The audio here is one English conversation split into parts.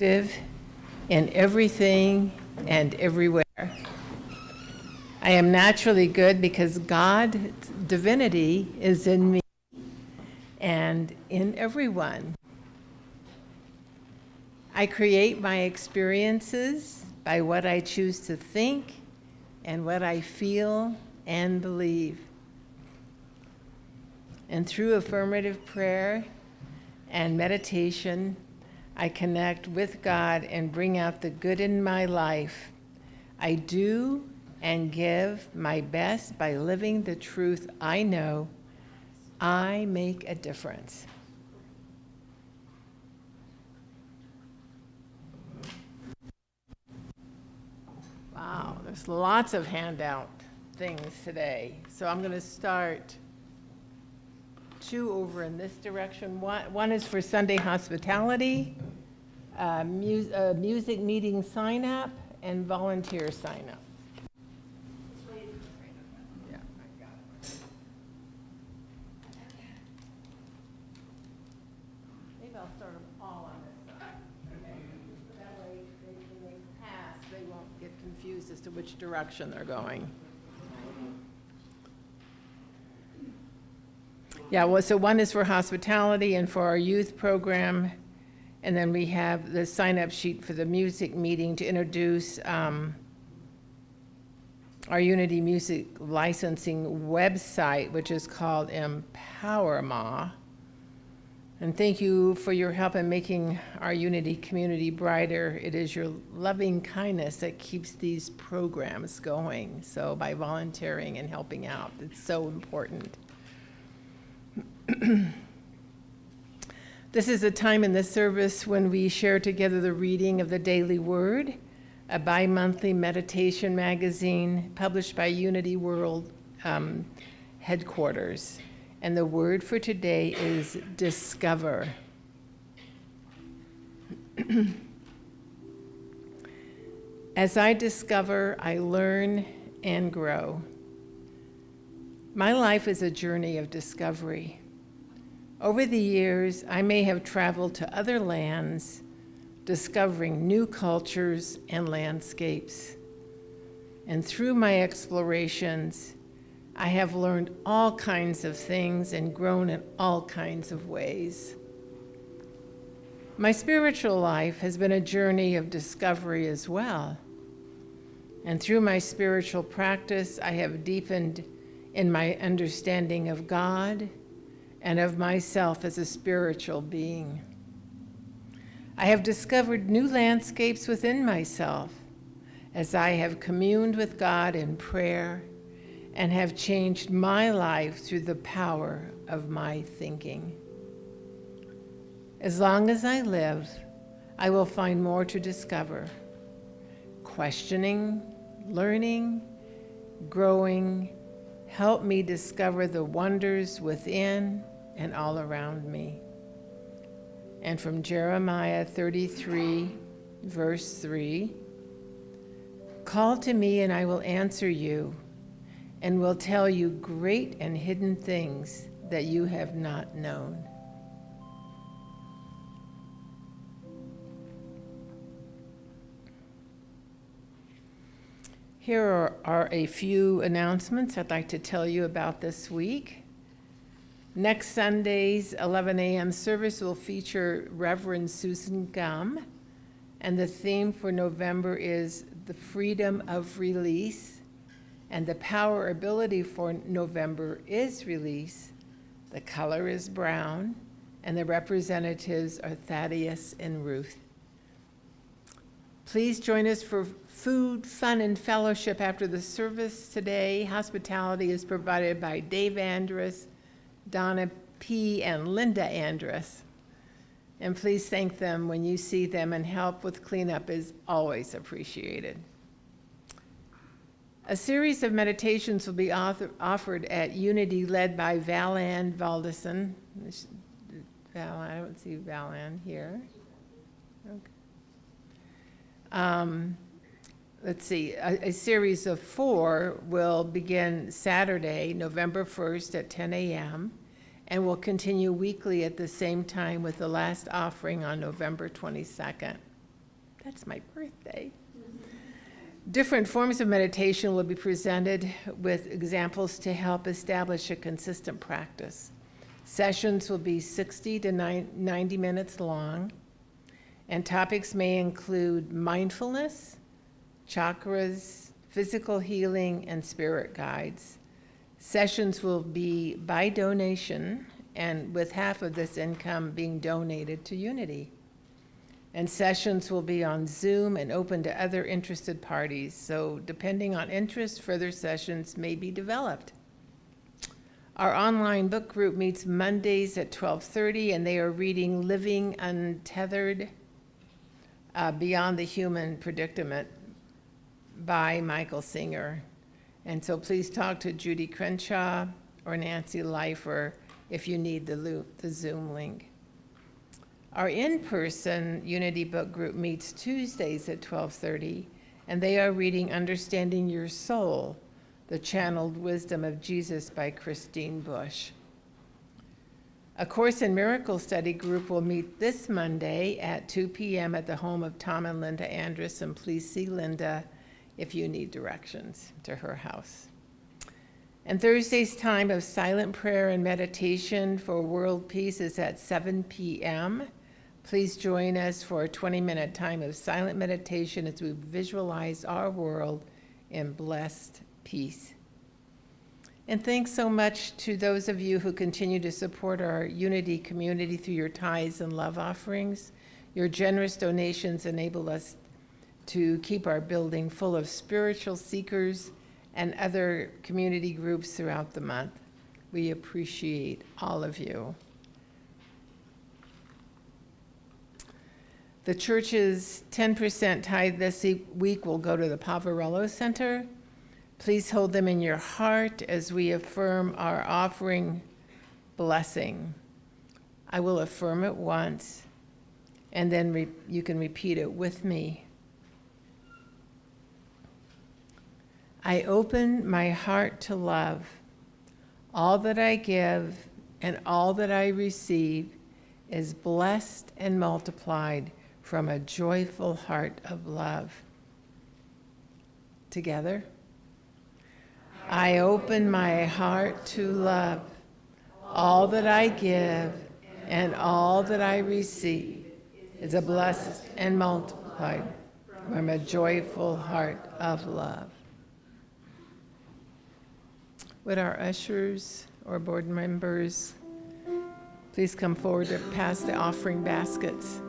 active in everything and everywhere. I am naturally good because God's divinity is in me and in everyone. I create my experiences by what I choose to think and what I feel and believe. And through affirmative prayer and meditation, I connect with God and bring out the good in my life. I do and give my best by living the truth I know. I make a difference. Wow, there's lots of handout things today. So I'm going to start two over in this direction. One is for Sunday hospitality, music meeting sign up, and volunteer sign up. Yeah, I got it. Maybe I'll start them all on this side. Okay. That way, when they pass, they won't get confused as to which direction they're going. Yeah, well, so one is for hospitality and for our youth program. And then we have the sign-up sheet for the music meeting to introduce our Unity Music licensing website, which is called EmpowerMa. And thank you for your help in making our Unity community brighter. It is your loving kindness that keeps these programs going. So by volunteering and helping out, it's so important. This is a time in the service when we share together the reading of the Daily Word, a bi-monthly meditation magazine published by Unity World headquarters. And the word for today is discover. As I discover, I learn and grow. My life is a journey of discovery. Over the years, I may have traveled to other lands, discovering new cultures and landscapes. And through my explorations, I have learned all kinds of things and grown in all kinds of ways. My spiritual life has been a journey of discovery as well. And through my spiritual practice, I have deepened in my understanding of God and of myself as a spiritual being. I have discovered new landscapes within myself as I have communed with God in prayer and have changed my life through the power of my thinking. As long as I live, I will find more to discover. Questioning, learning, growing, help me discover the wonders within and all around me. And from Jeremiah 33, verse 3, call to me and I will answer you and will tell you great and hidden things that you have not known. Here are a few announcements I'd like to tell you about this week. Next Sunday's 11 a.m. service will feature Reverend Susan Gum, and the theme for November is the freedom of release, and the power ability for November is release. The color is brown, and the representatives are Thaddeus and Ruth. Please join us for food, fun, and fellowship after the service today. Hospitality is provided by Dave Andrus, Donna P. and Linda Andrus. And please thank them when you see them, and help with cleanup is always appreciated. A series of meditations will be offered at Unity, led by Valan Valdison. I don't see Valan here. Okay. Let's see, a series of 4 will begin Saturday, November 1st at 10 a.m. and will continue weekly at the same time with the last offering on November 22nd. That's my birthday. Different forms of meditation will be presented with examples to help establish a consistent practice. Sessions will be 60 to 90 minutes long, and topics may include mindfulness, chakras, physical healing, and spirit guides. Sessions will be by donation, and with half of this income being donated to Unity. And sessions will be on Zoom and open to other interested parties. So depending on interest, further sessions may be developed. Our online book group meets Mondays at 12:30, and they are reading Living Untethered, Beyond the Human Predicament by Michael Singer. And so please talk to Judy Crenshaw or Nancy Leifer if you need the Zoom link. Our in-person Unity book group meets Tuesdays at 12:30, and they are reading Understanding Your Soul, The Channeled Wisdom of Jesus by Christine Bush. A Course in Miracles study group will meet this Monday at 2 p.m. at the home of Tom and Linda Andrus, and please see Linda if you need directions to her house. And Thursday's time of silent prayer and meditation for world peace is at 7 p.m. Please join us for a 20-minute time of silent meditation as we visualize our world in blessed peace. And thanks so much to those of you who continue to support our Unity community through your tithes and love offerings. Your generous donations enable us to keep our building full of spiritual seekers and other community groups throughout the month. We appreciate all of you. The church's 10% tithe this week will go to the Pavarello Center. Please hold them in your heart as we affirm our offering blessing. I will affirm it once, and then you can repeat it with me. I open my heart to love. All that I give and all that I receive is blessed and multiplied from a joyful heart of love. Together. I open my heart to love. All that I give and all that I receive is a blessed and multiplied from a joyful heart of love. Would our ushers or board members please come forward to pass the offering baskets?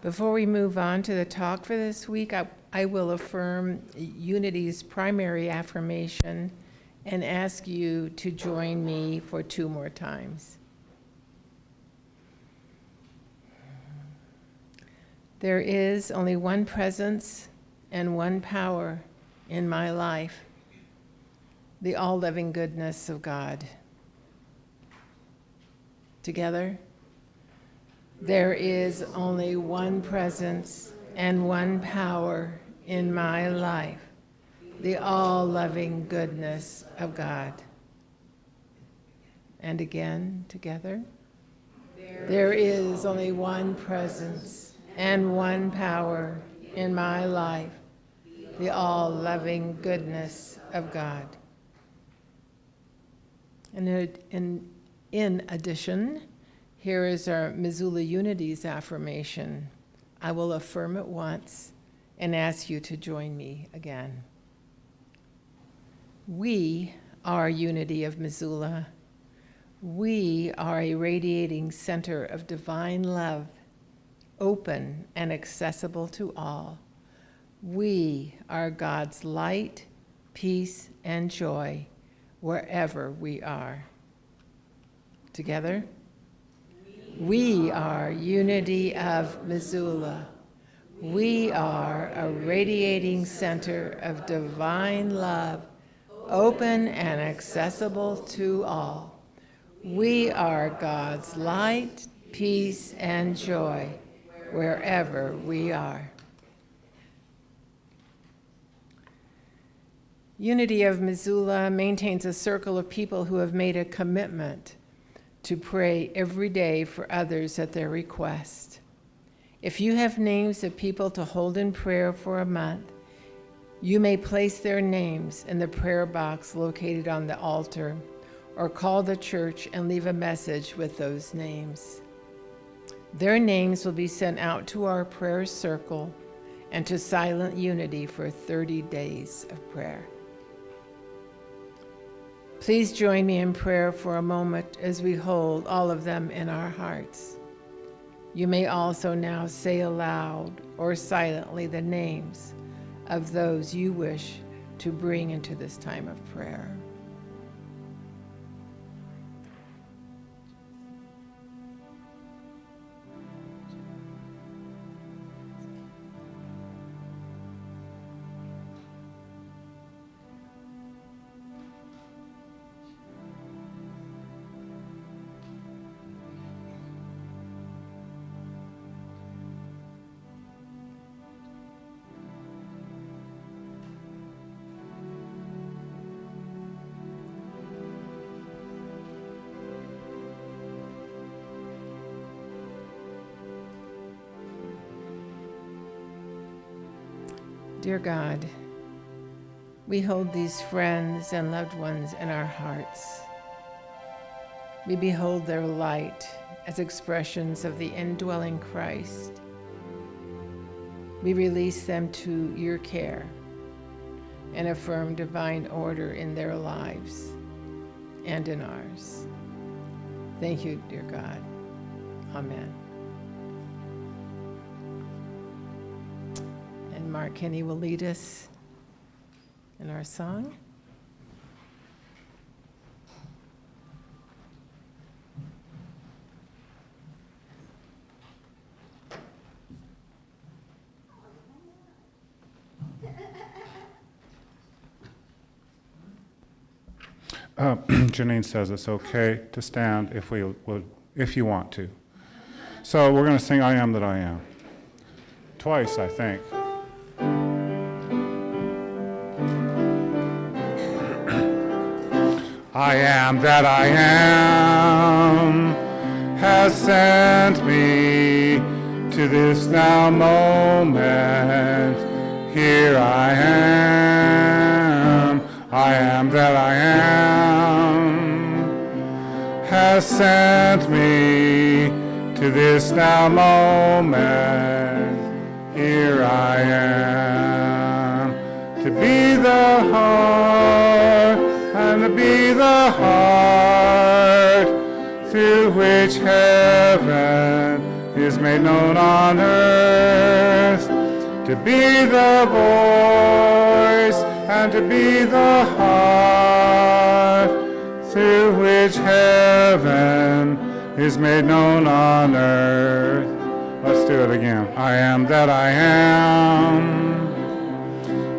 Before we move on to the talk for this week, I will affirm Unity's primary affirmation and ask you to join me for 2 more times. There is only one presence and one power in my life, the all-loving goodness of God. Together, there is only one presence and one power in my life, the all-loving goodness of God. And again, together, there is only one presence and one power in my life, the all-loving goodness of God. And in addition, here is our Missoula Unity's affirmation. I will affirm it once and ask you to join me again. We are Unity of Missoula. We are a radiating center of divine love, open and accessible to all. We are God's light, peace, and joy wherever we are. Together, we are Unity of Missoula. We are a radiating center of divine love, open and accessible to all. We are God's light, peace, and joy wherever we are. Unity of Missoula maintains a circle of people who have made a commitment to pray every day for others at their request. If you have names of people to hold in prayer for a month, you may place their names in the prayer box located on the altar, or call the church and leave a message with those names. Their names will be sent out to our prayer circle and to Silent Unity for 30 days of prayer. Please join me in prayer for a moment as we hold all of them in our hearts. You may also now say aloud or silently the names of those you wish to bring into this time of prayer. Dear God, we hold these friends and loved ones in our hearts. We behold their light as expressions of the indwelling Christ. We release them to your care and affirm divine order in their lives and in ours. Thank you, dear God. Amen. And Mark Kenny will lead us in our song. Janine says it's okay to stand if you want to. So we're going to sing I Am That I Am. Twice, I think. I am that I am has sent me to this now moment. Here I am. I am that I am has sent me to this now moment. Here I am to be the heart and to be the heart through which heaven is made known on earth, to be the voice and to be the heart through which heaven is made known on earth. Let's do it again. I am that I am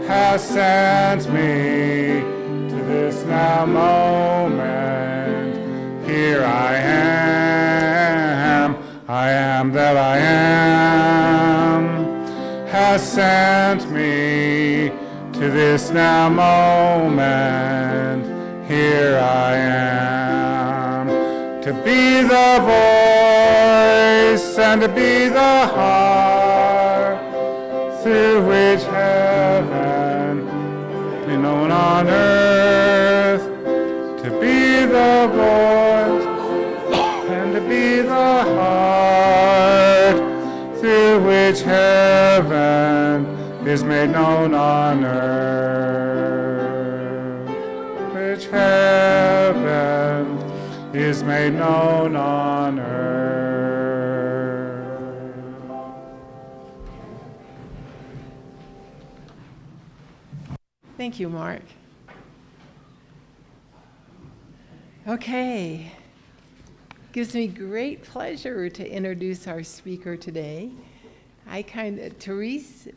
has sent me to this now moment. Here I am that I am has sent me to this now moment. Here I am to be the voice and to be the heart through which heaven be known on earth, to be the voice and to be the heart through which heaven is made known on earth, which heaven is made known on earth. Thank you, Mark. Okay. Gives me great pleasure to introduce our speaker today. Tereece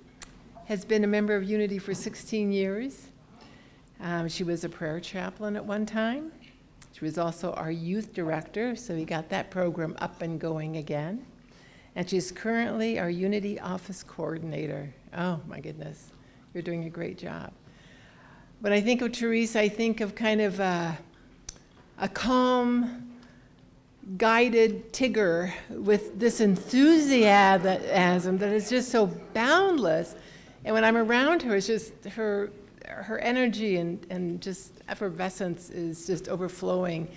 has been a member of Unity for 16 years. She was a prayer chaplain at one time. She was also our youth director, so we got that program up and going again. And she's currently our Unity office coordinator. Oh my goodness, you're doing a great job. When I think of Tereece, I think of kind of a calm, guided Tigger with this enthusiasm that is just so boundless. And when I'm around her, it's just her energy and just effervescence is just overflowing.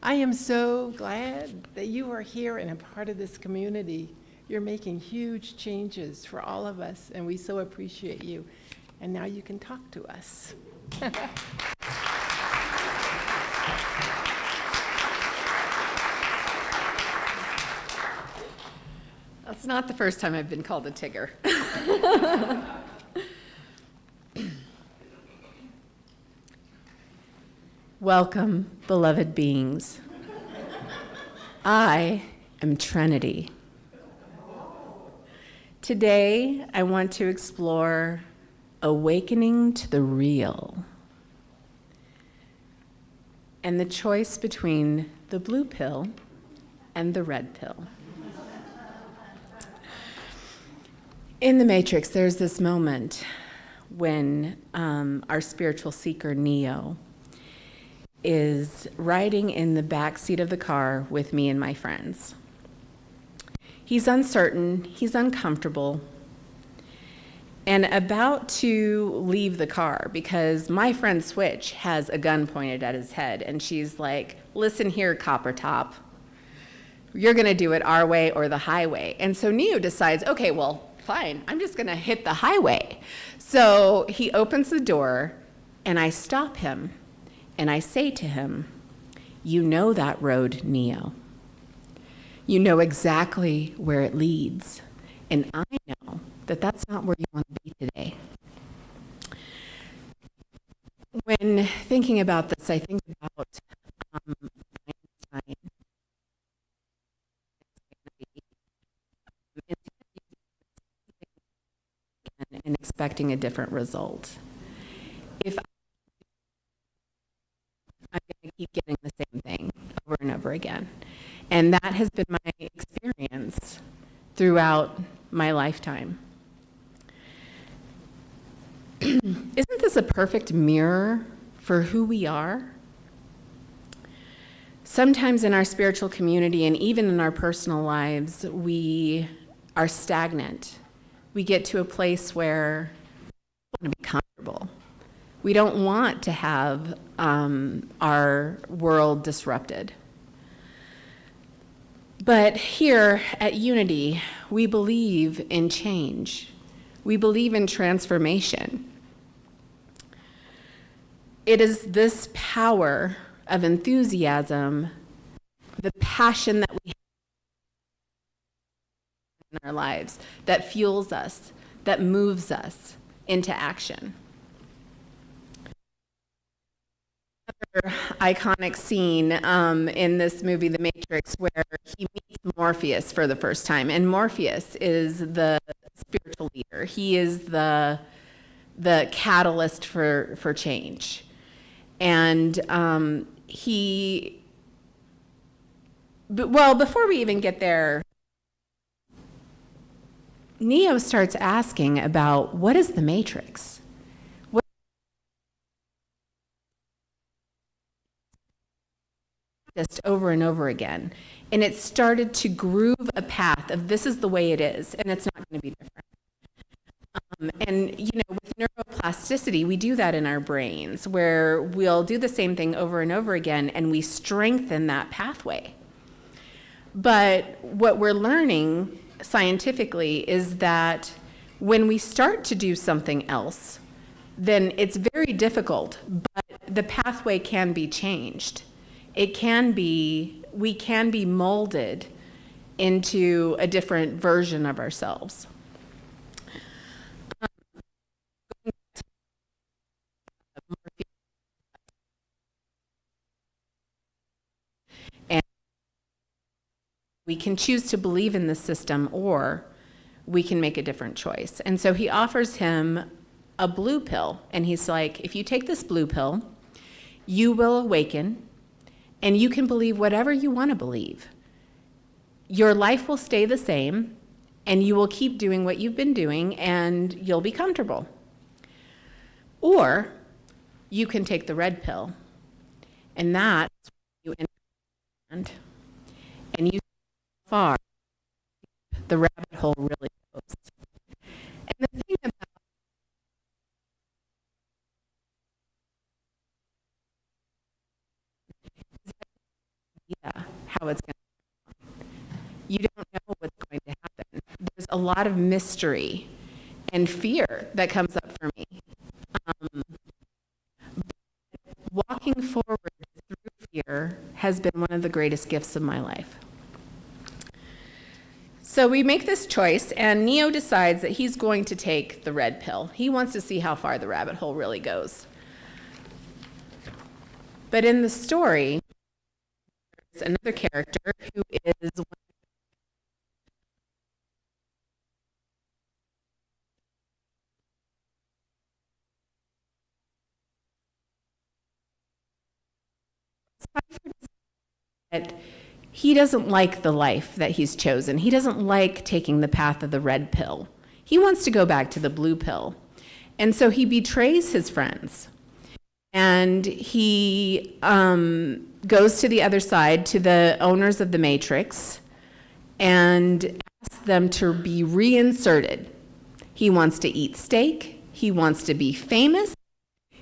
I am so glad that you are here and a part of this community. You're making huge changes for all of us, and we so appreciate you. And now you can talk to us. That's not the first time I've been called a Tigger. Welcome, beloved beings. I am Trinity. Today, I want to explore awakening to the real and the choice between the blue pill and the red pill. In the Matrix, there's this moment when our spiritual seeker, Neo, is riding in the back seat of the car with me and my friends. He's uncertain, he's uncomfortable, and about to leave the car because my friend Switch has a gun pointed at his head, and she's like, "Listen here, Copper Top, you're gonna do it our way or the highway." And so Neo decides, okay, well, fine, I'm just gonna hit the highway. So he opens the door, and I stop him, and I say to him, "You know that road, Neo. You know exactly where it leads, and I know that that's not where you want to be today." When thinking about this, I think about Einstein. And expecting a different result. If I'm going to keep getting the same thing over and over again. And that has been my experience throughout my lifetime. Isn't this a perfect mirror for who we are? Sometimes in our spiritual community and even in our personal lives, we are stagnant. We get to a place where we want to be comfortable. We don't want to have our world disrupted. But here at Unity, we believe in change. We believe in transformation. It is this power of enthusiasm, the passion that we have in our lives, that fuels us, that moves us into action. Another iconic scene in this movie, The Matrix, where he meets Morpheus for the first time. And Morpheus is the spiritual leader. He is the catalyst for change. And before we even get there, Neo starts asking about, what is the Matrix? Just over and over again. And it started to groove a path of this is the way it is, and it's not going to be different. And, with neuroplasticity, neuroplasticity, we do that in our brains, where we'll do the same thing over and over again, and we strengthen that pathway. But what we're learning scientifically is that when we start to do something else, then it's very difficult, but the pathway can be changed. We can be molded into a different version of ourselves. And we can choose to believe in the system, or we can make a different choice. And so he offers him a blue pill, and he's like, if you take this blue pill, you will awaken, and you can believe whatever you want to believe. Your life will stay the same, and you will keep doing what you've been doing, and you'll be comfortable. Or you can take the red pill, and that's where you enter, and you see how far the rabbit hole really goes. And the thing about how it's going to, you don't know what's going to happen. There's a lot of mystery and fear that comes up for me. Walking forward through fear has been one of the greatest gifts of my life. So we make this choice, and Neo decides that he's going to take the red pill. He wants to see how far the rabbit hole really goes. But in the story, there's another character who is that he doesn't like the life that he's chosen. He doesn't like taking the path of the red pill. He wants to go back to the blue pill. And so he betrays his friends. And he goes to the other side, to the owners of the Matrix, and asks them to be reinserted. He wants to eat steak. He wants to be famous.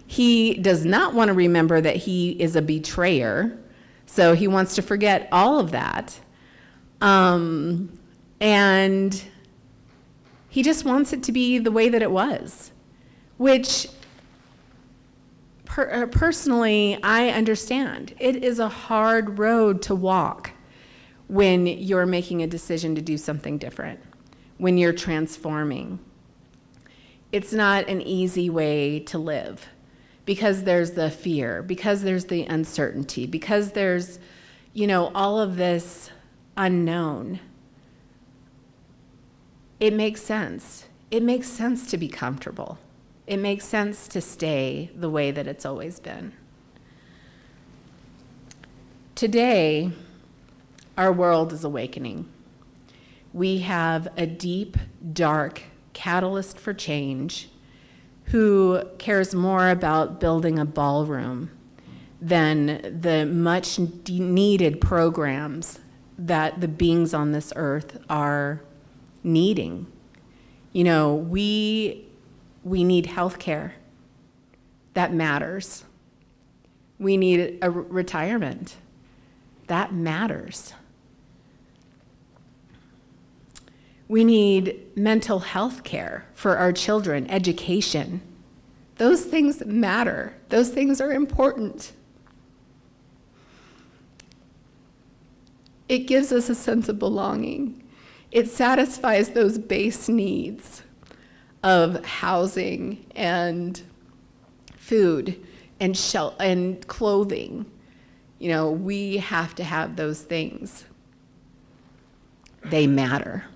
He does not want to remember that he is a betrayer. So he wants to forget all of that. And he just wants it to be the way that it was, which personally, I understand. It is a hard road to walk when you're making a decision to do something different, when you're transforming. It's not an easy way to live, because there's the fear, because there's the uncertainty, because there's, all of this unknown. It makes sense. It makes sense to be comfortable. It makes sense to stay the way that it's always been. Today, our world is awakening. We have a deep, dark catalyst for change who cares more about building a ballroom than the much needed programs that the beings on this earth are needing. We need health care. That matters. We need a retirement. That matters. We need mental health care for our children, education. Those things matter. Those things are important. It gives us a sense of belonging. It satisfies those base needs of housing and food and and clothing. We have to have those things. They matter.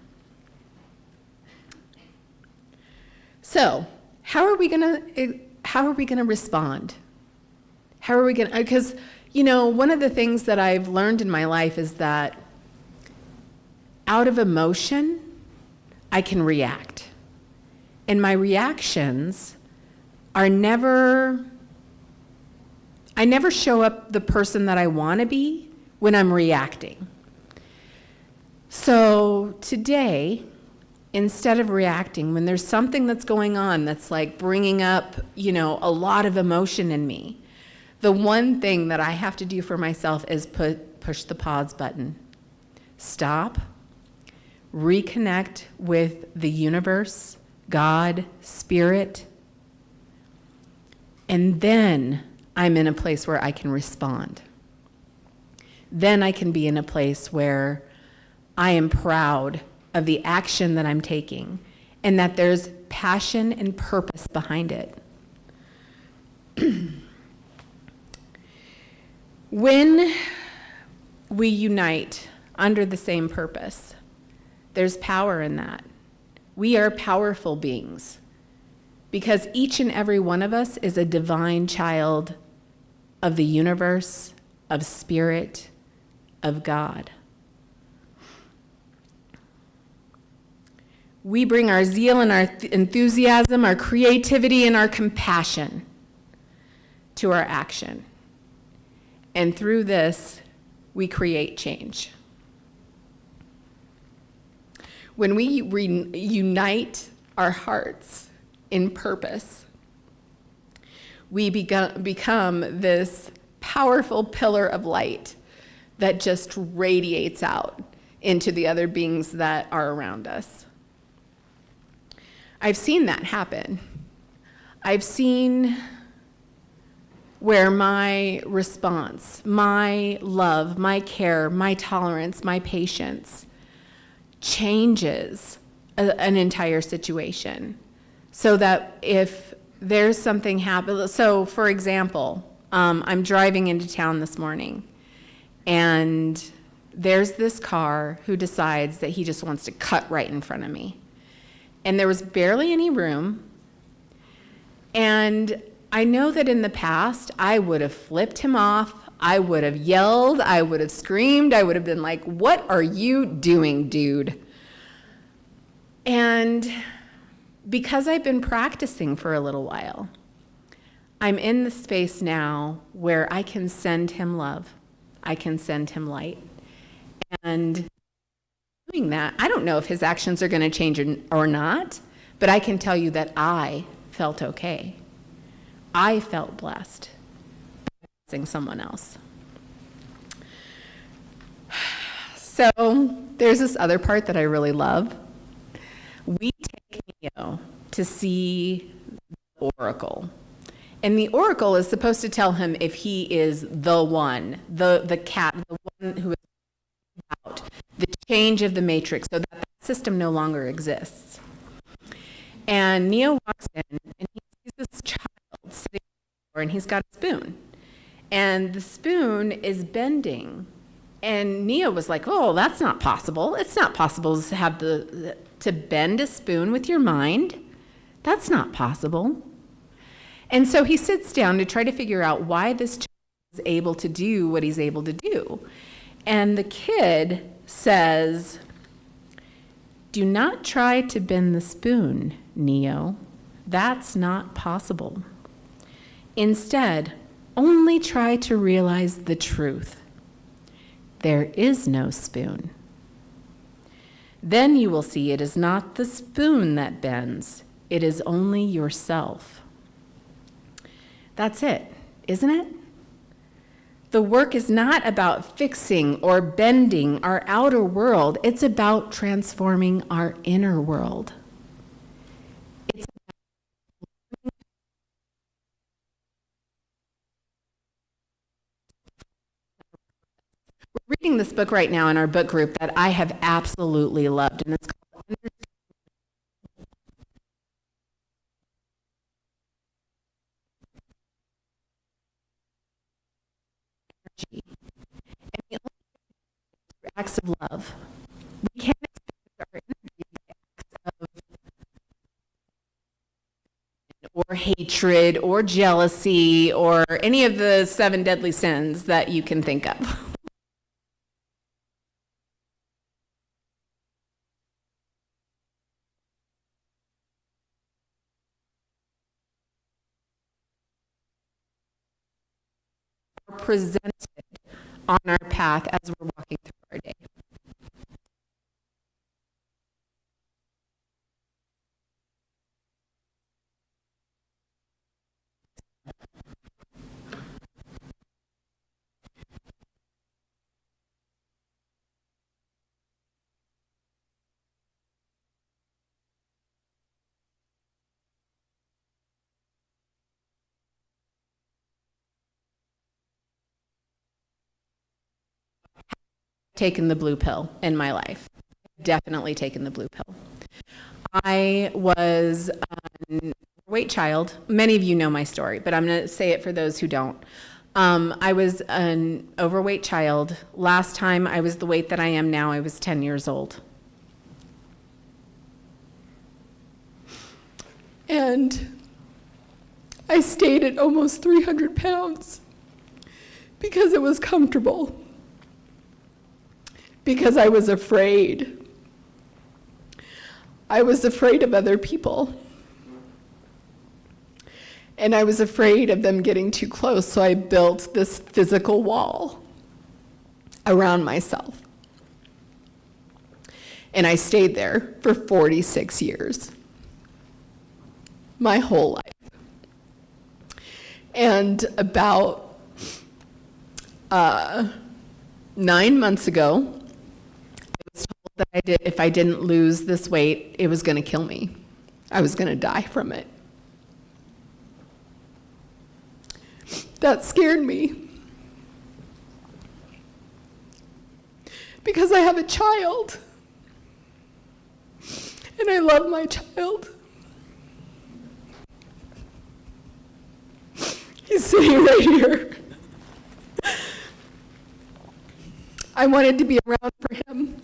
So, how are we gonna respond? Because, one of the things that I've learned in my life is that out of emotion, I can react. And my reactions are I never show up the person that I want to be when I'm reacting. So today, instead of reacting, when there's something that's going on that's like bringing up, a lot of emotion in me, the one thing that I have to do for myself is push the pause button. Stop, reconnect with the universe, God, Spirit, and then I'm in a place where I can respond. Then I can be in a place where I am proud of the action that I'm taking and that there's passion and purpose behind it. When we unite under the same purpose, there's power in that. We are powerful beings because each and every one of us is a divine child of the universe, of Spirit, of God. We bring our zeal and our enthusiasm, our creativity, and our compassion to our action. And through this, we create change. When we unite our hearts in purpose, we become this powerful pillar of light that just radiates out into the other beings that are around us. I've seen that happen. I've seen where my response, my love, my care, my tolerance, my patience changes an entire situation. So that if there's something happen, so for example, I'm driving into town this morning and there's this car who decides that he just wants to cut right in front of me. And there was barely any room. And I know that in the past, I would have flipped him off. I would have yelled. I would have screamed. I would have been like, "What are you doing, dude?" And because I've been practicing for a little while, I'm in the space now where I can send him love. I can send him light. And doing that, I don't know if his actions are going to change or not, but I can tell you that I felt okay. I felt blessed by blessing someone else. So there's this other part that I really love. We take Neo to see the oracle. And the oracle is supposed to tell him if he is the one, the cat, the one who is about the change of the matrix so that that system no longer exists. And Neo walks in and he sees this child sitting on the floor and he's got a spoon. And the spoon is bending. And Neo was like, "Oh, that's not possible. It's not possible to have to bend a spoon with your mind. That's not possible." And so he sits down to try to figure out why this child is able to do what he's able to do. And the kid says, "Do not try to bend the spoon, Neo. That's not possible. Instead, only try to realize the truth. There is no spoon. Then you will see it is not the spoon that bends. It is only yourself." That's it, isn't it? The work is not about fixing or bending our outer world. It's about transforming our inner world. We're reading this book right now in our book group that I have absolutely loved, and it's called Energy. And the only acts of love. We can't expect our energy by acts of or hatred or jealousy or any of the 7 deadly sins that you can think of. Presented on our path as we're walking through our day. taken the blue pill in my life. Definitely taken the blue pill. I was an overweight child. Many of you know my story, but I'm going to say it for those who don't. I was an overweight child. Last time I was the weight that I am now, I was 10 years old. And I stayed at almost 300 pounds because it was comfortable, because I was afraid. I was afraid of other people. And I was afraid of them getting too close, so I built this physical wall around myself. And I stayed there for 46 years, my whole life. And about 9 months ago, I was told that if I didn't lose this weight, it was going to kill me. I was going to die from it. That scared me because I have a child and I love my child. He's sitting right here. I wanted to be around for him.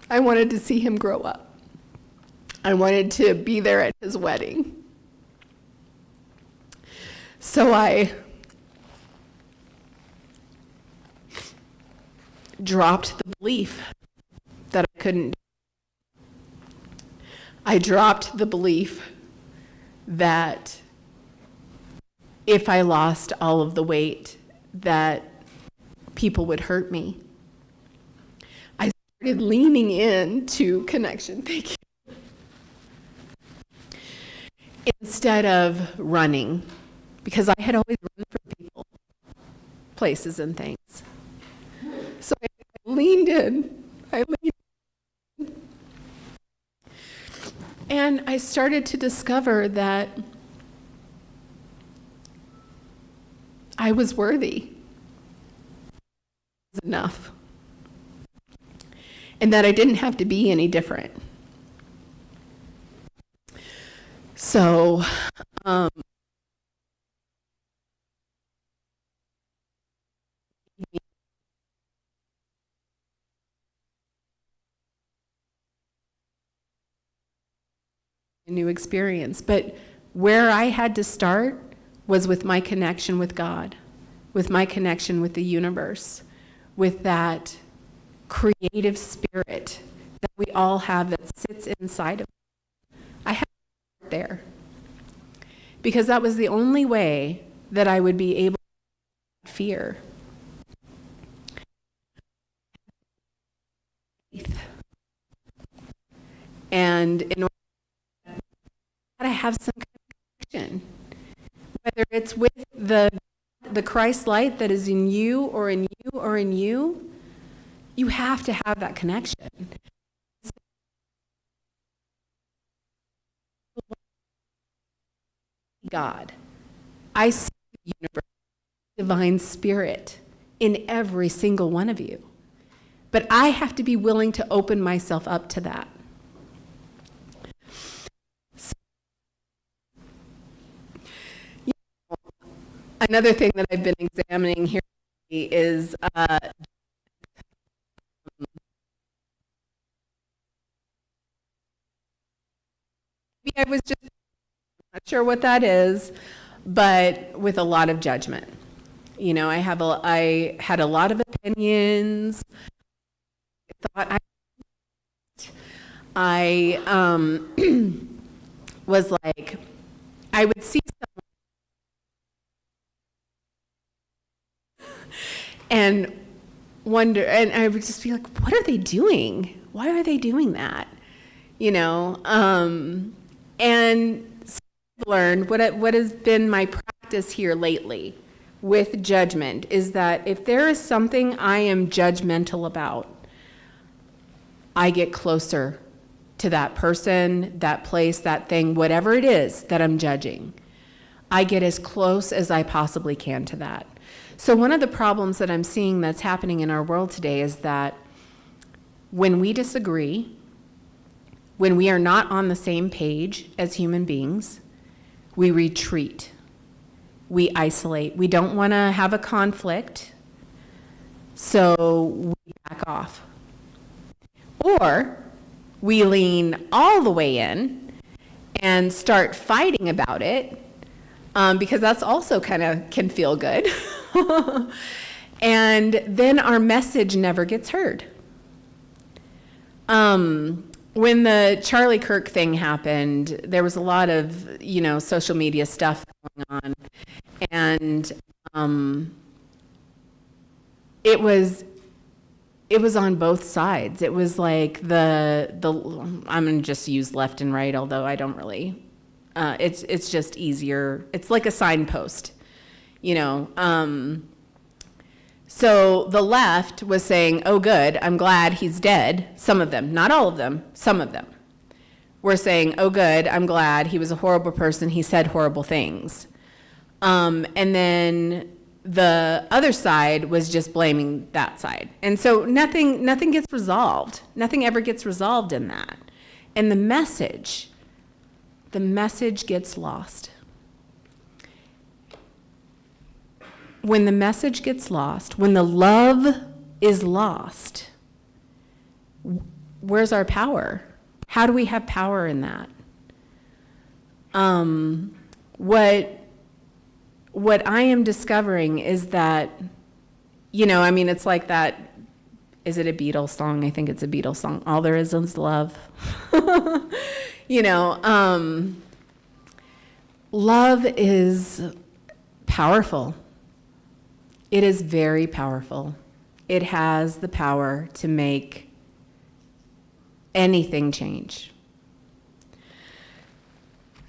I wanted to see him grow up. I wanted to be there at his wedding. So I dropped the belief that I couldn't. I dropped the belief that if I lost all of the weight, that people would hurt me. I started leaning into connection, thank you, instead of running, because I had always run from people, places, and things. So I leaned in. And I started to discover that I was worthy. It was enough. And that I didn't have to be any different. So, a new experience. But where I had to start was with my connection with God, with my connection with the universe, with that creative spirit that we all have that sits inside of us. I had to start there because that was the only way that I would be able to fear. And in order to have some connection, whether it's with the Christ light that is in you or in you or in you, you have to have that connection. God, I see the universe, divine spirit in every single one of you. But I have to be willing to open myself up to that. Another thing that I've been examining here is maybe I was just not sure what that is, but with a lot of judgment. You know, I had a lot of opinions. I was like, I would see and wonder, and I would just be like, what are they doing? Why are they doing that? You know, and so I've learned what has been my practice here lately with judgment is that if there is something I am judgmental about, I get closer to that person, that place, that thing, whatever it is that I'm judging. I get as close as I possibly can to that. So one of the problems that I'm seeing that's happening in our world today is that when we disagree, when we are not on the same page as human beings, we retreat. We isolate. We don't want to have a conflict, so we back off. Or we lean all the way in and start fighting about it, because that's also kind of can feel good. And then our message never gets heard. When the Charlie Kirk thing happened, there was a lot of, social media stuff going on. And it was on both sides. It was like the I'm going to just use left and right, although I don't really, it's just easier. It's like a signpost, So the left was saying, oh, good, I'm glad he's dead. Some of them, not all of them, some of them were saying, oh, good, I'm glad he was a horrible person. He said horrible things. And then the other side was just blaming that side. And so nothing gets resolved. Nothing ever gets resolved in that. And the message gets lost. When the message gets lost, when the love is lost, where's our power? How do we have power in that? What I am discovering is that, it's like that, is it a Beatles song? I think it's a Beatles song. All there is love. Love is powerful. It is very powerful. It has the power to make anything change.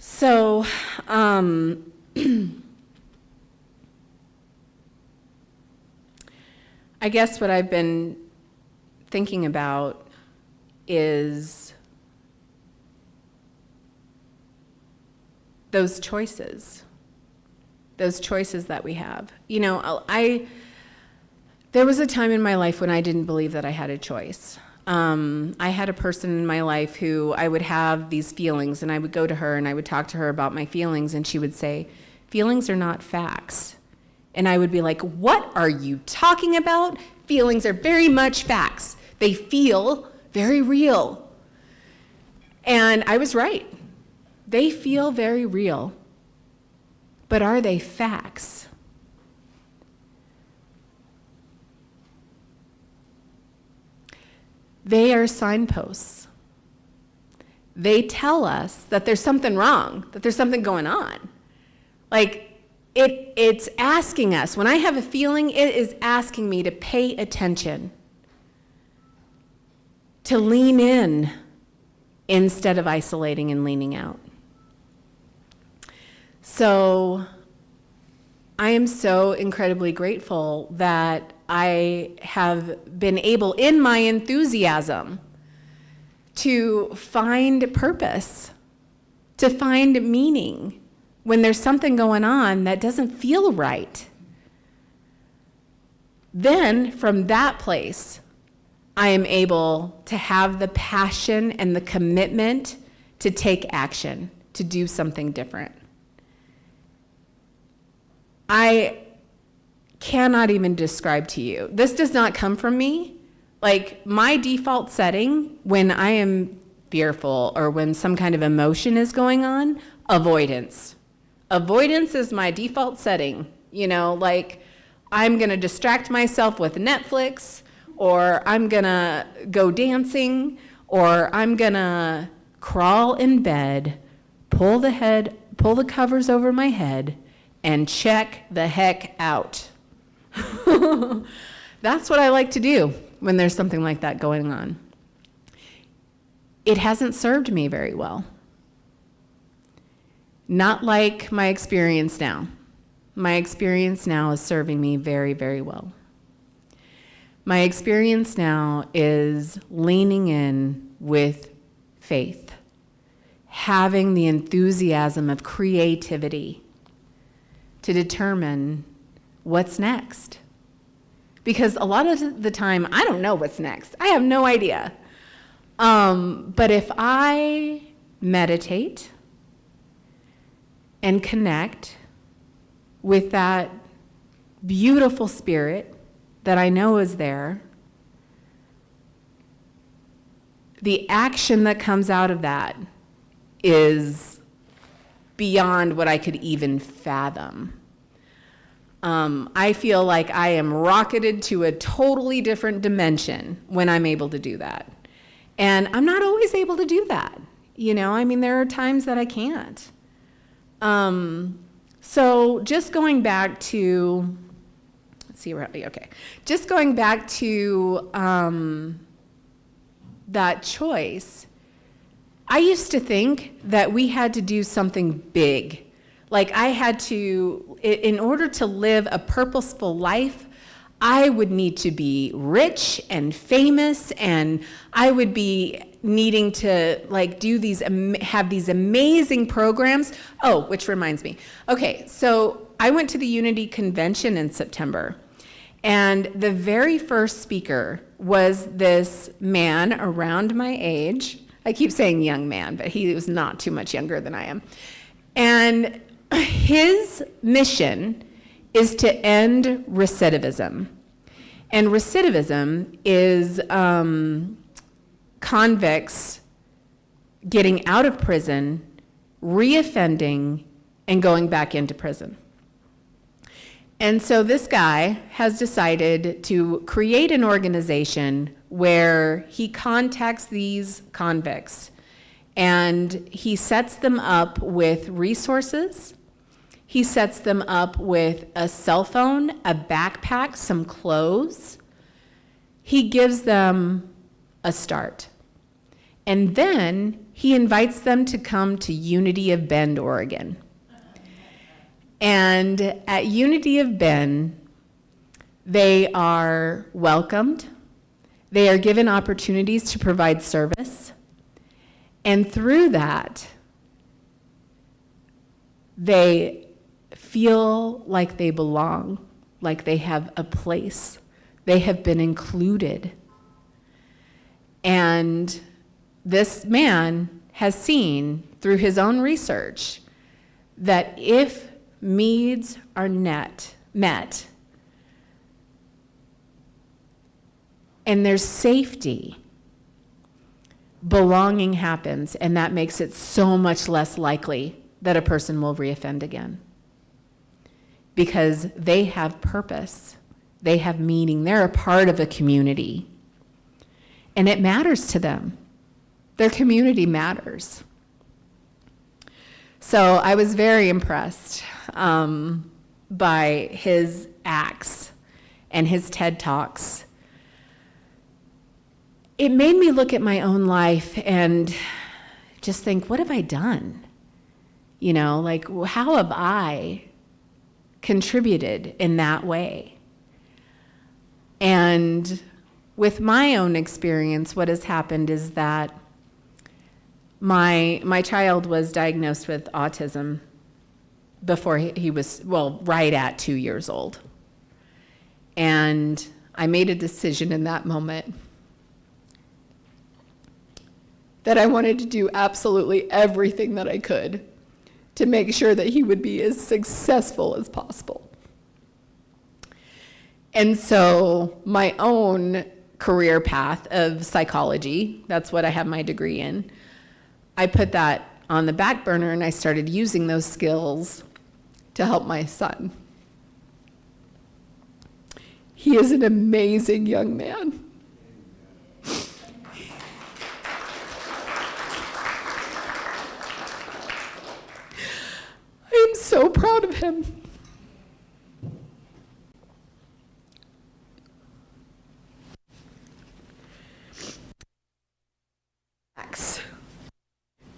So, I guess what I've been thinking about is those choices that we have. There was a time in my life when I didn't believe that I had a choice. I had a person in my life who I would have these feelings, and I would go to her and I would talk to her about my feelings, and she would say, feelings are not facts. And I would be like, what are you talking about? Feelings are very much facts. They feel very real. And I was right. They feel very real. But are they facts? They are signposts. They tell us that there's something wrong, that there's something going on. It's asking us, when I have a feeling, it is asking me to pay attention, to lean in instead of isolating and leaning out. So I am so incredibly grateful that I have been able, in my enthusiasm, to find purpose, to find meaning when there's something going on that doesn't feel right. Then, from that place, I am able to have the passion and the commitment to take action, to do something different. I cannot even describe to you. This does not come from me. My default setting when I am fearful or when some kind of emotion is going on, avoidance. Avoidance is my default setting. I'm going to distract myself with Netflix, or I'm going to go dancing, or I'm going to crawl in bed, pull the covers over my head, and check the heck out. That's what I like to do when there's something like that going on. It hasn't served me very well. Not like my experience now. My experience now is serving me very, very well. My experience now is leaning in with faith, having the enthusiasm of creativity to determine what's next. because a lot of the time I don't know what's next. I have no idea. But if I meditate and connect with that beautiful spirit that I know is there, the action that comes out of that is beyond what I could even fathom. I feel like I am rocketed to a totally different dimension when I'm able to do that. And I'm not always able to do that. I mean, there are times that I can't. So just going back to, just going back to that choice, I used to think that we had to do something big. Like I had to, in order to live a purposeful life, I would need to be rich and famous, and I would be needing to have these amazing programs. Oh, which reminds me. Okay, so I went to the Unity Convention in September, and the very first speaker was this man around my age. I keep saying young man, but he was not too much younger than I am. And his mission is to end recidivism. And recidivism is convicts getting out of prison, reoffending, and going back into prison. And so this guy has decided to create an organization where he contacts these convicts and he sets them up with resources. He sets them up with a cell phone, a backpack, some clothes. He gives them a start. And then he invites them to come to Unity of Bend, Oregon. And at Unity of Bend, they are welcomed. They are given opportunities to provide service. And through that, they feel like they belong, like they have a place. They have been included. And this man has seen through his own research that if needs are met, and there's safety, belonging happens, and that makes it so much less likely that a person will reoffend again. Because they have purpose, they have meaning, they're a part of a community, and it matters to them. Their community matters. So I was very impressed by his acts and his TED Talks. It made me look at my own life and just think, what have I done? How have I contributed in that way? And with my own experience, what has happened is that my child was diagnosed with autism before he was, right at 2 years old. And I made a decision in that moment that I wanted to do absolutely everything that I could to make sure that he would be as successful as possible. And so my own career path of psychology, that's what I have my degree in, I put that on the back burner and I started using those skills to help my son. He is an amazing young man. I am so proud of him.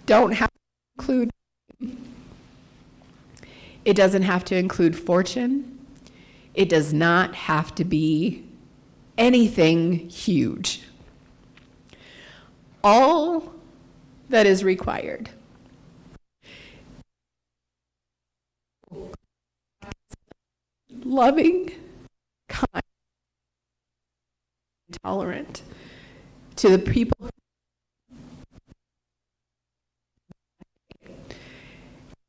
Don't have to include, it doesn't have to include fortune. It does not have to be anything huge. All that is required loving, kind, tolerant to the people.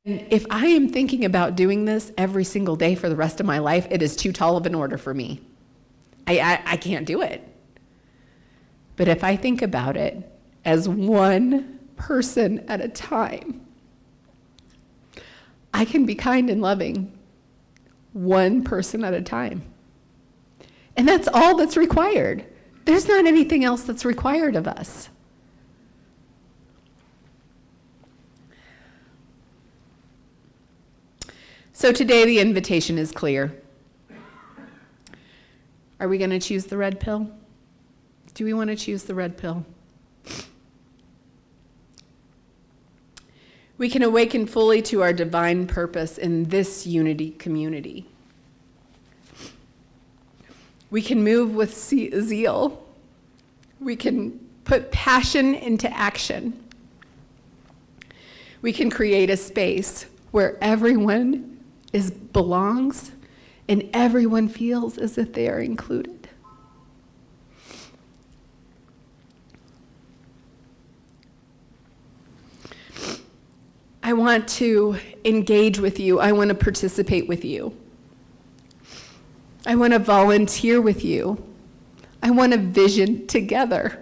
And if I am thinking about doing this every single day for the rest of my life, it is too tall of an order for me. I can't do it. But if I think about it as one person at a time, I can be kind and loving one person at a time. And that's all that's required. There's not anything else that's required of us. So today the invitation is clear. Are we going to choose the red pill? Do we want to choose the red pill? We can awaken fully to our divine purpose in this unity community. We can move with zeal. We can put passion into action. We can create a space where everyone belongs and everyone feels as if they are included. I want to engage with you. I want to participate with you. I want to volunteer with you. I want to vision together.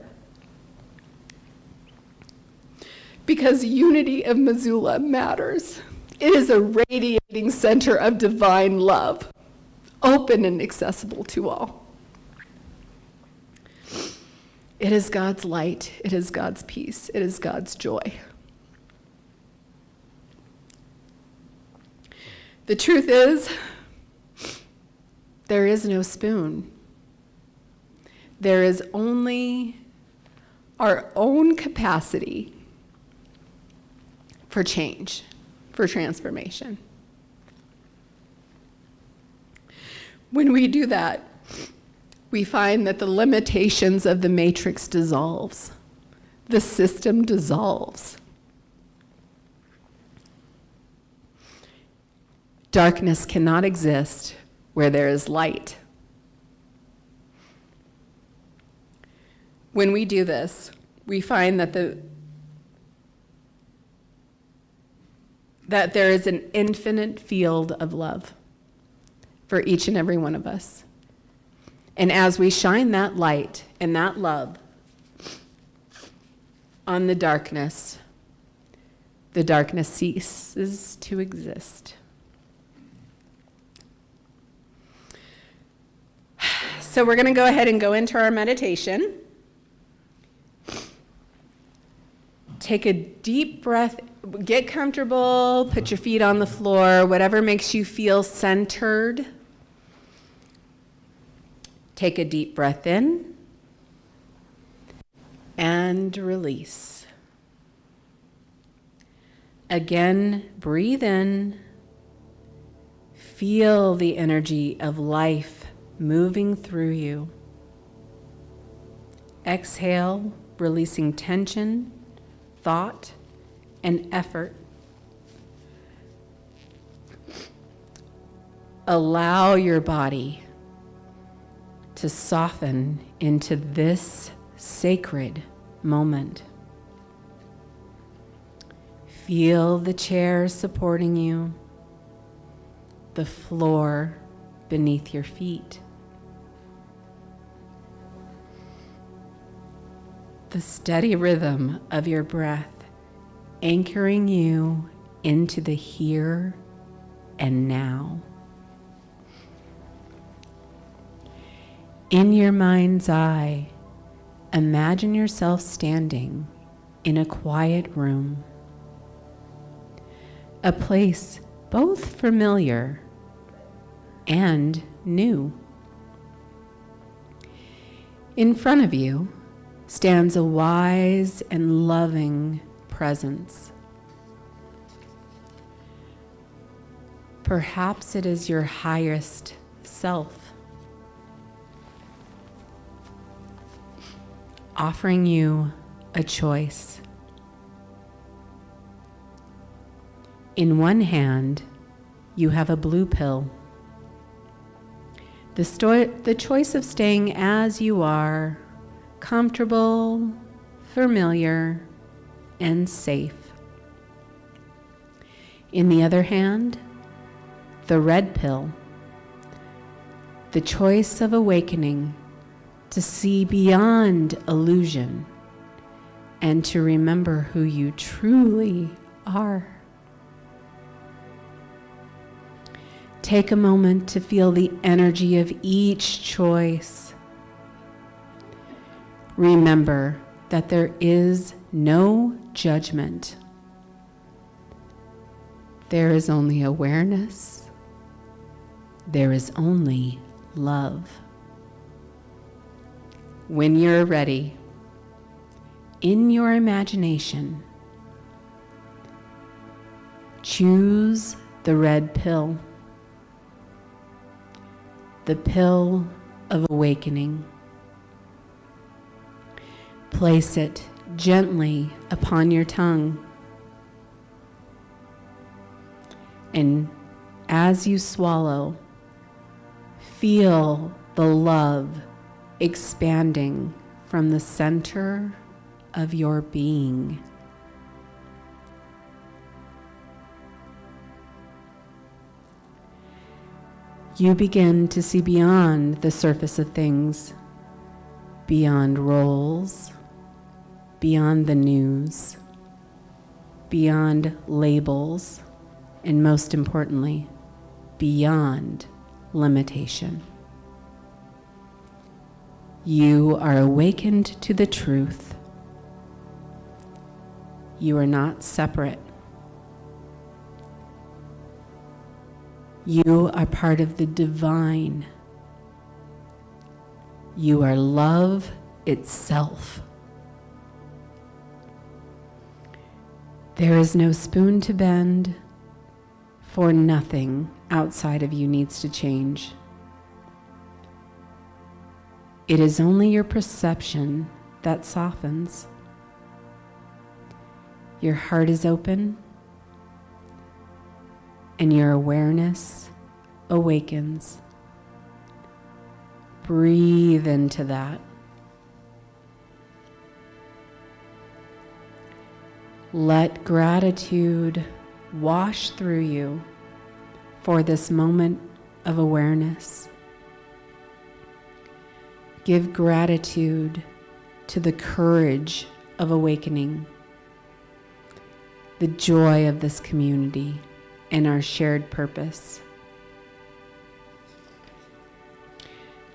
Because unity of Missoula matters. It is a radiating center of divine love, open and accessible to all. It is God's light. It is God's peace. It is God's joy. The truth is, there is no spoon. There is only our own capacity for change, for transformation. When we do that, we find that the limitations of the matrix dissolves. The system dissolves. Darkness cannot exist where there is light. When we do this, we find that there is an infinite field of love for each and every one of us. And as we shine that light and that love on the darkness ceases to exist. So we're going to go ahead and go into our meditation. Take a deep breath, get comfortable, put your feet on the floor, whatever makes you feel centered. Take a deep breath in and release. Again, breathe in. Feel the energy of life moving through you. Exhale, releasing tension, thought, and effort. Allow your body to soften into this sacred moment. Feel the chair supporting you, the floor beneath your feet. The steady rhythm of your breath anchoring you into the here and now. In your mind's eye, imagine yourself standing in a quiet room, a place both familiar and new. In front of you stands a wise and loving presence. Perhaps it is your highest self, offering you a choice. In one hand, you have a blue pill. The choice of staying as you are comfortable, familiar, and safe. In the other hand, the red pill, the choice of awakening to see beyond illusion and to remember who you truly are. Take a moment to feel the energy of each choice. Remember that there is no judgment. There is only awareness. There is only love. When you're ready, in your imagination, choose the red pill, the pill of awakening. Place it gently upon your tongue. And as you swallow, feel the love expanding from the center of your being. You begin to see beyond the surface of things, beyond roles, beyond the news, beyond labels, and most importantly, beyond limitation. You are awakened to the truth. You are not separate. You are part of the divine. You are love itself. There is no spoon to bend, for nothing outside of you needs to change. It is only your perception that softens. Your heart is open, and your awareness awakens. Breathe into that. Let gratitude wash through you for this moment of awareness. Give gratitude to the courage of awakening, the joy of this community, and our shared purpose.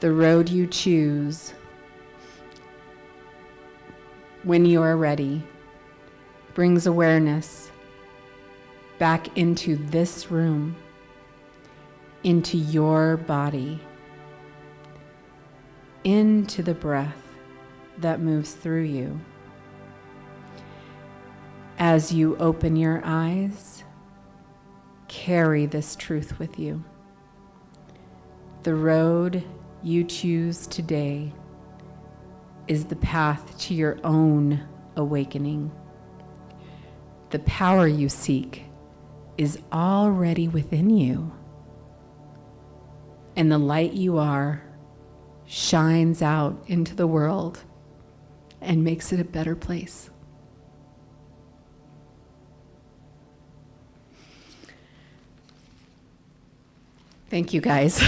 The road you choose, when you are ready, brings awareness back into this room, into your body, into the breath that moves through you. As you open your eyes, carry this truth with you. The road you choose today is the path to your own awakening. The power you seek is already within you, and the light you are shines out into the world and makes it a better place. Thank you, guys.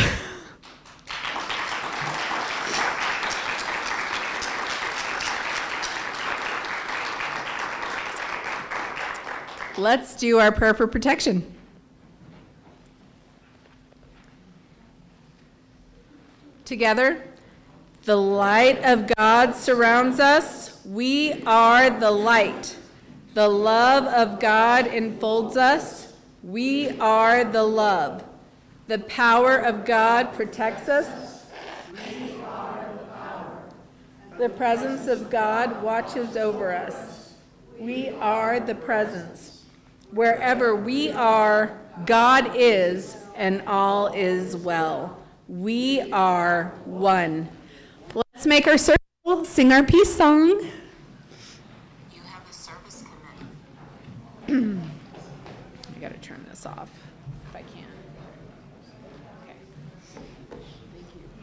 Let's do our prayer for protection. Together, the light of God surrounds us. We are the light. The love of God enfolds us. We are the love. The power of God protects us. We are the power. The presence of God watches over us. We are the presence. Wherever we are, God is, and all is well. We are one. Let's make our circle, sing our peace song. You have a service commitment. I gotta turn this off if I can.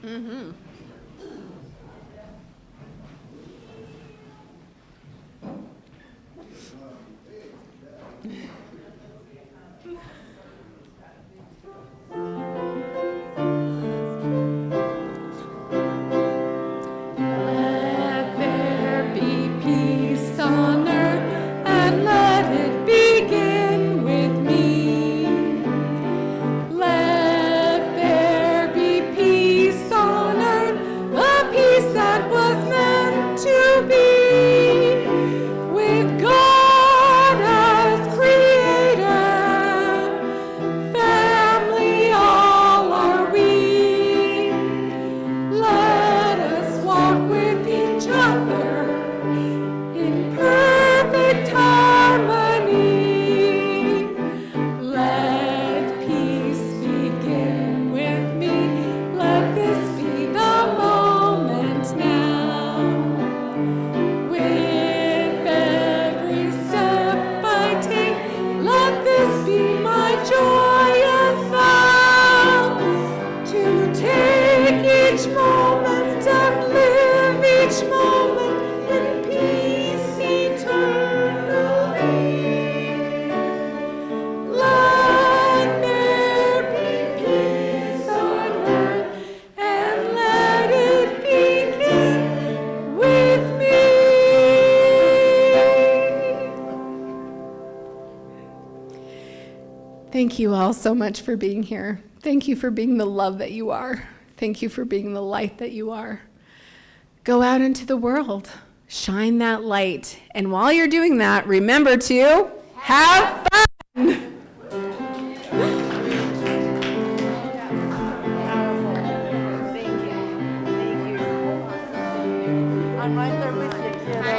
Okay. Thank you all so much for being here. Thank you for being the love that you are. Thank you for being the light that you are. Go out into the world, shine that light. And while you're doing that, remember to have fun. I'm right there with you, kiddo.